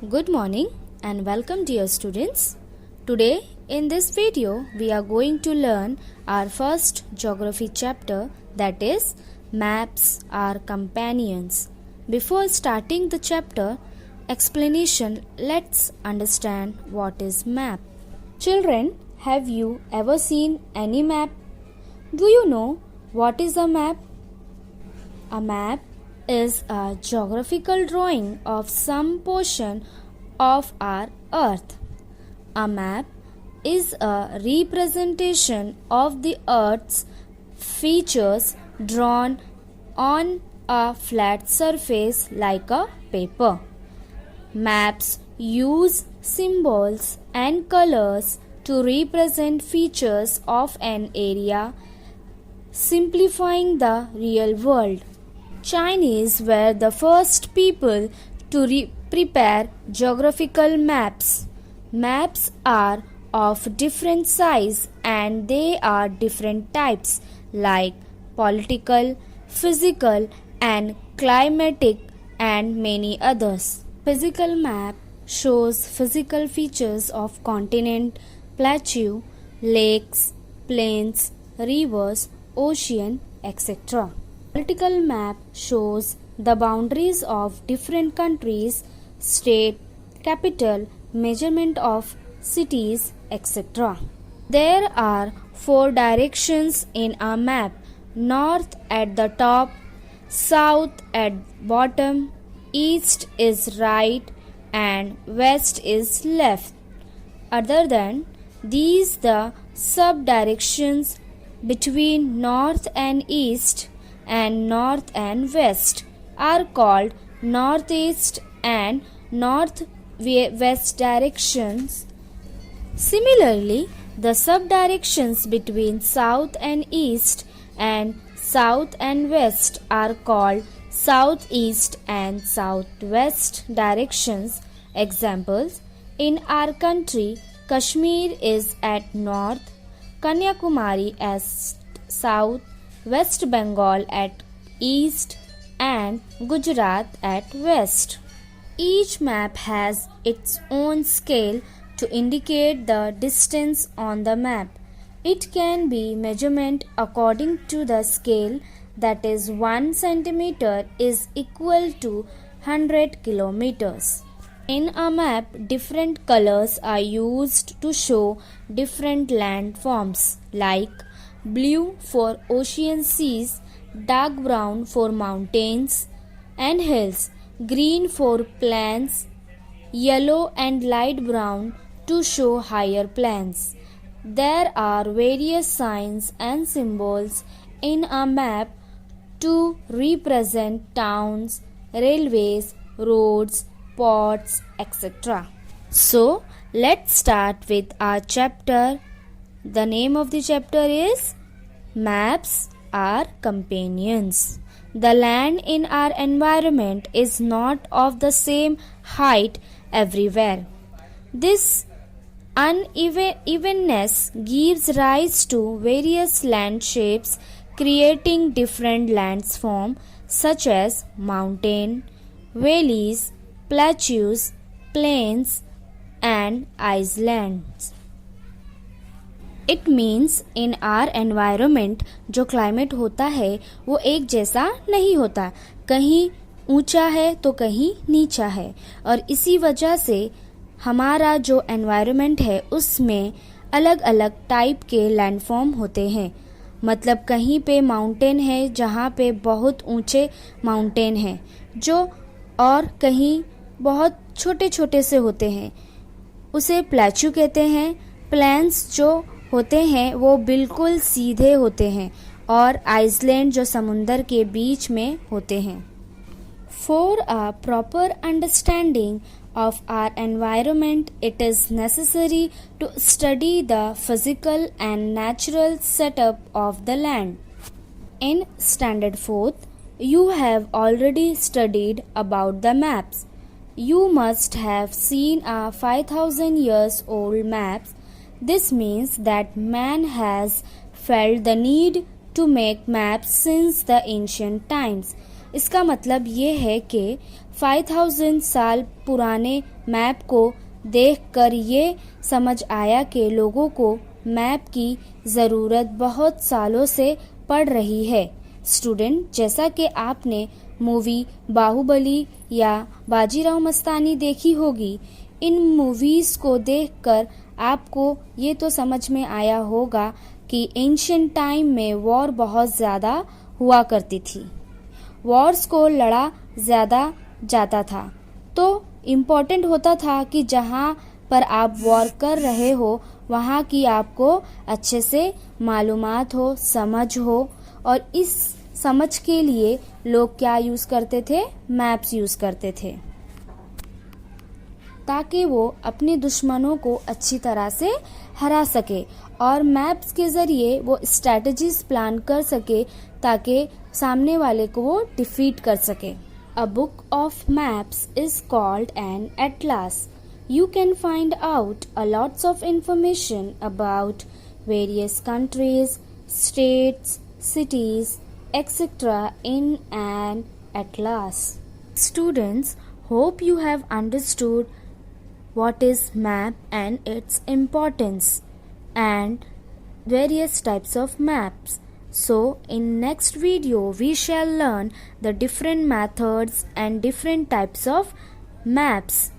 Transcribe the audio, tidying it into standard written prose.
Good morning and welcome dear students. Today in this video we are going to learn our first geography chapter, that is maps are companions. Before starting the chapter explanation, let's understand what is map. Children, have you ever seen any map? Do you know what is a map? A map is a geographical drawing of some portion of our earth. A map is a representation of the earth's features drawn on a flat surface like a paper. Maps use symbols and colors to represent features of an area, simplifying the real world. Chinese were the first people to prepare geographical maps. Maps are of different size and they are different types like political, physical and climatic and many others. Physical map shows physical features of continent, plateau, lakes, plains, rivers, ocean, etc. Political map shows the boundaries of different countries, state, capital, measurement of cities, etc. There are 4 directions in a map: north at the top, south at bottom, east is right and west is left. Other than these, the sub-directions between north and east and north and west are called northeast and northwest directions. Similarly, the sub-directions between south and east and south and west are called southeast and southwest directions. Examples: in our country, Kashmir is at north, Kanyakumari as south, West Bengal at east and Gujarat at west. Each map has its own scale to indicate the distance on the map. It can be measurement according to the scale, that is 1 centimeter is equal to 100 kilometers. In a map, different colors are used to show different landforms like blue for ocean seas, dark brown for mountains and hills, green for plains, yellow and light brown to show higher plains. There are various signs and symbols in a map to represent towns, railways, roads, ports, etc. So, let's start with our chapter. The name of the chapter is Maps are Companions. The land in our environment is not of the same height everywhere. This unevenness gives rise to various land shapes, creating different landsforms such as mountain, valleys, plateaus, plains and islands. It means in our environment जो climate होता है वो एक जैसा नहीं होता, कहीं ऊंचा है तो कहीं नीचा है और इसी वजह से हमारा जो environment है उसमें अलग अलग टाइप के लैंडफॉर्म होते हैं. मतलब कहीं पे माउंटेन है जहाँ पे बहुत ऊंचे माउंटेन हैं जो, और कहीं बहुत छोटे छोटे से होते हैं, उसे प्लेट्यू कहते हैं. प्लेन्स जो होते हैं वो बिल्कुल सीधे होते हैं और आइसलैंड जो समुंदर के बीच में होते हैं. For a proper understanding of our environment, it is necessary to study the physical and natural setup of the land. In Standard 4th, you have already studied about the maps. You must have seen a 5000 years old maps. This means that man has felt the need to make maps since the ancient times. इसका मतलब ये है कि 5000 साल पुराने map को देखकर ये समझ आया कि लोगों को मैप की ज़रूरत बहुत सालों से पड़ रही है। स्टूडेंट, जैसा कि आपने मूवी बाहुबली या बाजीराव मस्तानी देखी होगी, इन मूवीज़ को देखकर आपको ये तो समझ में आया होगा कि एंशिएंट टाइम में वॉर बहुत ज़्यादा हुआ करती थी। वॉर्स को लड़ा ज़्यादा जाता था, तो इम्पॉर्टेंट होता था कि जहाँ पर आप वॉर कर रहे हो वहाँ की आपको अच्छे से मालूमात हो, समझ हो, और इस समझ के लिए लोग क्या यूज़ करते थे? मैप्स यूज़ करते थे, ताकि वो अपने दुश्मनों को अच्छी तरह से हरा सके और मैप्स के ज़रिए वो स्ट्रैटेजीज प्लान कर सके ताकि सामने वाले को वो डिफीट कर सके। A book of maps is called an atlas. You can find out a lots of information about various countries, states, cities, etc. in an atlas. Students, hope you have understood what is map and its importance and various types of maps. So in next video we shall learn the different methods and different types of maps.